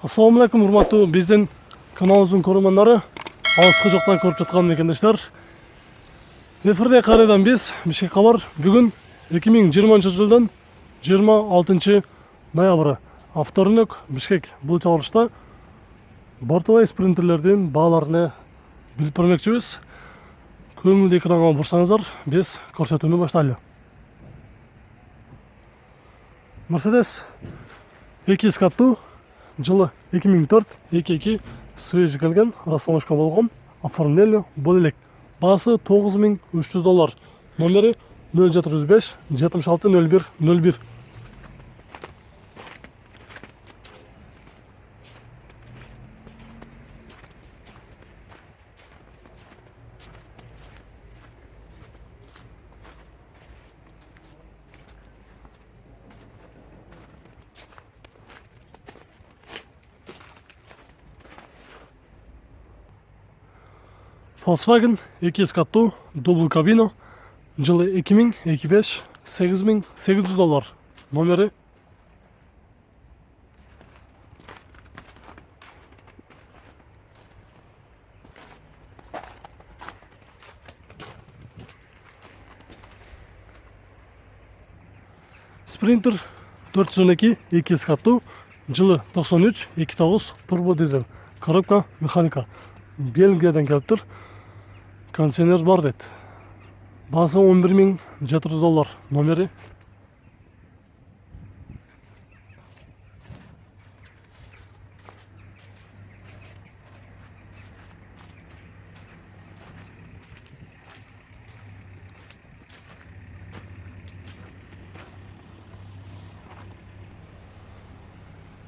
Assalamu alaikum, урматтуу биздин каналыбыздын көрөрмандары, алыскы жоктан көрүп жаткан мекендештер. Эфирде кайрадан биз Бишкек кабар. Бүгүн 2020 жылдын 26 ноябры. Авторунок Бишкек. Бул чыгарылышта бортовой спринтерлердин бааларына билип бермекчибиз. Көңүлдүү экранга бурсаңыздар, биз көрсөтүүнү баштайлы. Mercedes 200 каттуу, жылы 2004 2.2 свежий келген, расстановка болгон, оформление бол элек. Баасы $9300. Номери 0705 76 01 01. Volkswagen 200 каттуу, дубл кабина, жылы 2000-25 $8800. Номери Sprinter 412 200 каттуу, жылы 93 2.9 турбо дизель, коробка механика. Бельгиядан келиптир. Кондиционер бар дейт. Баасы $11700. Номери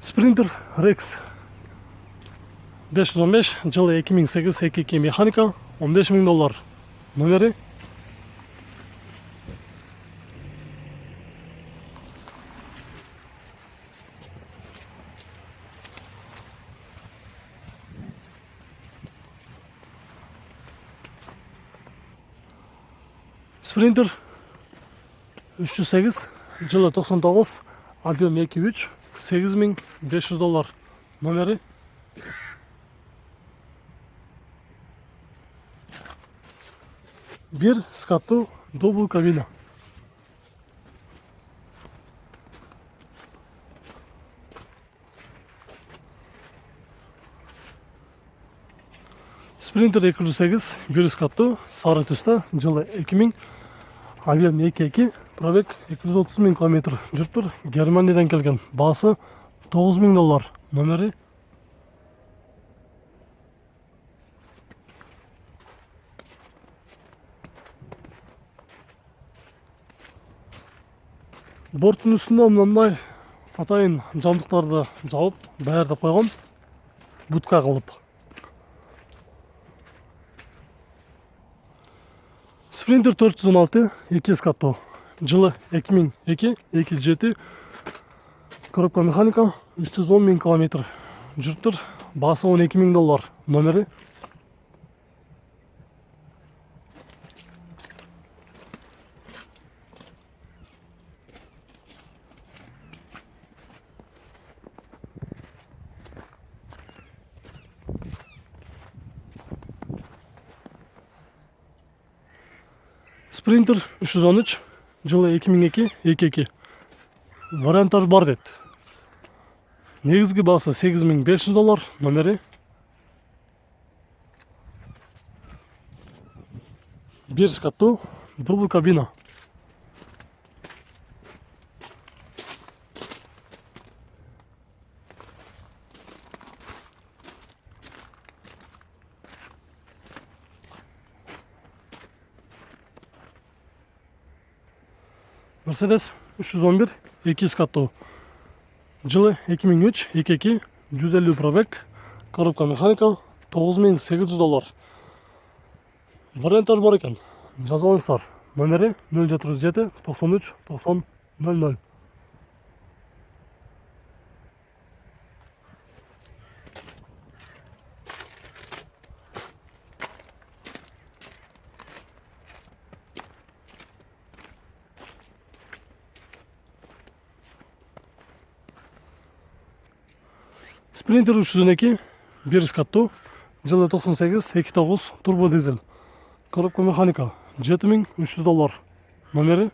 Sprinter Rex 515, жылы 2008 2.2 механика, $15000. Номери Sprinter 308, жылы 99, объем 2.3, $8500. Номери bir скаттуу, дубл кабина. Sprinter 208, bir скаттуу, сары түстө, жылы 2000, объем 2.2, пробег 230 000 км жүрүптүр. Германиядан келген. Баасы $9000. Номери борттун үстүндө мындай атайын жабдыктарды жабып, даярдап койгон, будка кылып. Sprinter 416 200 каттуу, жылы 2002 2.7, коробка механика, 310 000 км жүрүптүр. Баасы $12000. Номери Sprinter 313, жылы 2002 2.2. Варианттар бар дейт. Негизги баасы $8500. Номери bir каттуу, дубл кабина. Mercedes 311 200 каттуу, жылы 2003 2.2 150 пробег, коробка механика, $9800. Варианттар бар экен, жазып алыңыздар. Номери 0707 93 90 00. Sprinter 302 1 каттуу, жылы 98, 2.9 турбо дизель. Коробка механика, $7300. Номери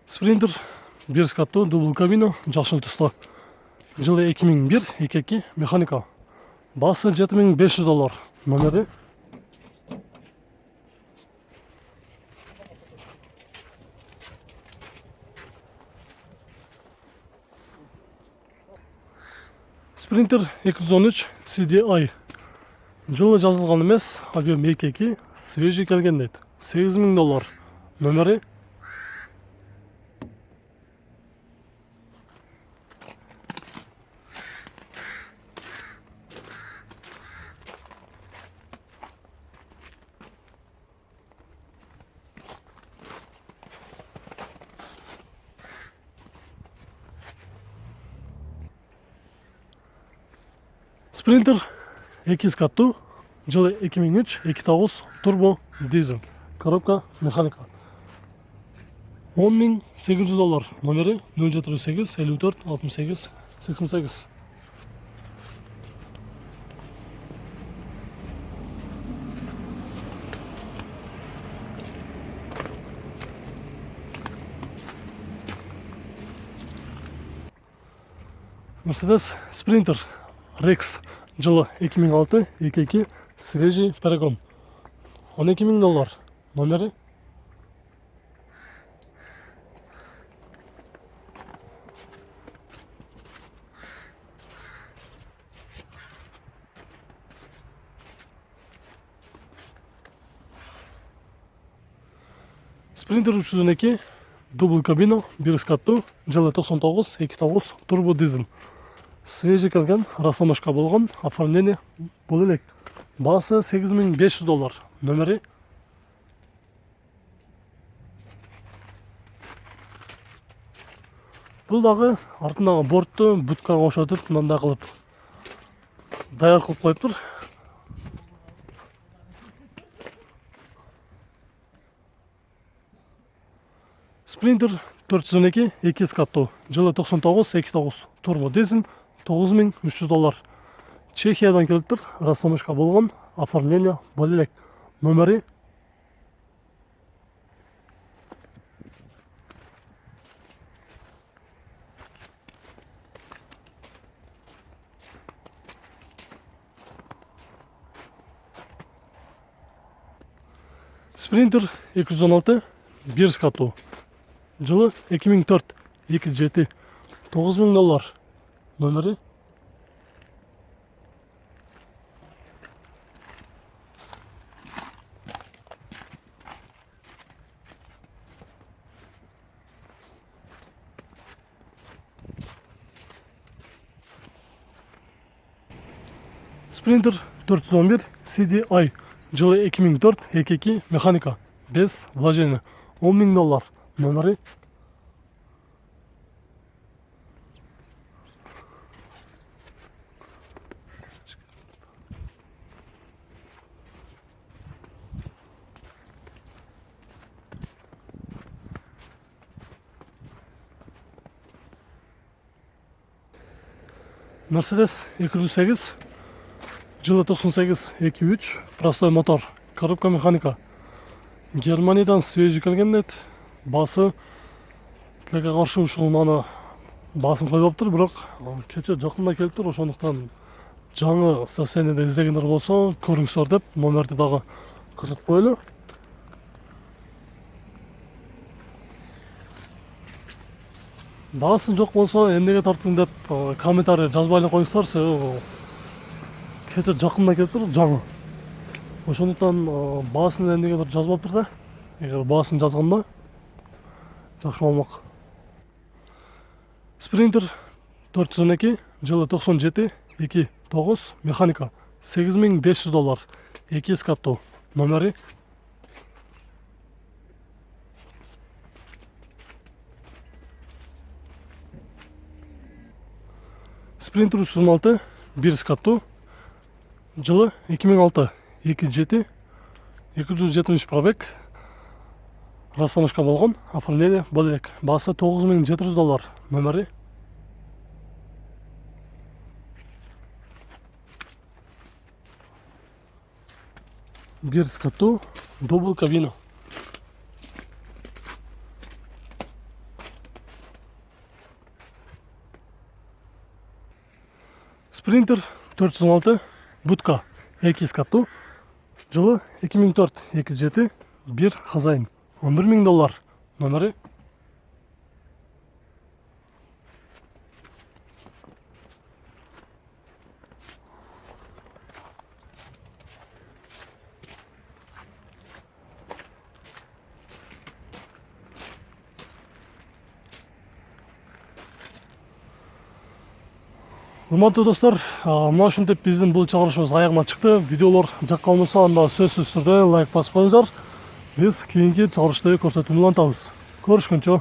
Sprinter 1 каттуу, дубл кабина, жакшы тусто. Жылы 2001, 2.2 механика. Басы $7500. Номери Sprinter 213 CDI. Жылы жазылган эмес, объем 2.2, свежий келген дейт. $8000. Номери Sprinter 2 каттуу, жылы 2003, 2.9 турбо дизель. Коробка механика. $10800. Номери 078 54 68 88. Mercedes Sprinter Rex, жылы 2006, 2.2 свежий перегон. $12000. Номери Sprinter 302 дубл кабина, 1 каттуу, жылы 99, 2.9 турбо дизель. Свежий келген, расламашка болгон, оформление бул элек. Басы $8500. Номери бул дагы артындагы бортту буткага кошотуп, мындай кылып даяр кылып коюптур. Sprinter 412 2 каттуу, жылы 99, 2.9 турбо дизель, $9300. Чехиядан келиптир, расламашка болгон, оформление бул элек. Номери Sprinter 216 1 каттуу, жылы 2004, 2.7 $9000. Номери Sprinter 411 CDI, жылы 2004, 2.2 механика, без вложения, $10000. Номери Mercedes 208, жылы 98, 2.3 простой мотор, коробка механика. Германиядан свежий келген дейт. Басы тилекке каршы ушунаны басым койбоптур, бирок кече жакында келиптир, ошондуктан жаңы состояниеде издегендер болсо көрүңүздөр деп номерди дагы көрсөтүп коелу. Баасын жок болсо эмнеге тарттың деп комментарий жазбай эле коюңуздар, себеби кече жакында келиптир, жаңы. Ошондуктан баасын эмнегедир жазбаптыр да. Эгер баасын жазганда жакшы болмок. Sprinter 412, жылы 97, 2.9 механика, $8500. 2 каттуу. Номери Sprinter 316 1 скаттуу. Жылы 2006, 2.7, 270 пробег. Расстановка болгон, оформление бул элек. Баасы $9700. Номери. Бир скаттуу, дубл кабина. Sprinter 416 будка 2 скаттуу. Жылы 2004, 2.7, 1 хозяин. $11,000. Номери. Урматтуу достор, мына ушинтип биздин бул чыгарышыбыз аягына чыкты. Видеолор жаккан болсо анда сөзсүз түрдө лайк басып коюңуздар. Биз кийинки чыгарышты көрсөтүүнү улантабыз. Көрүшкөнчө.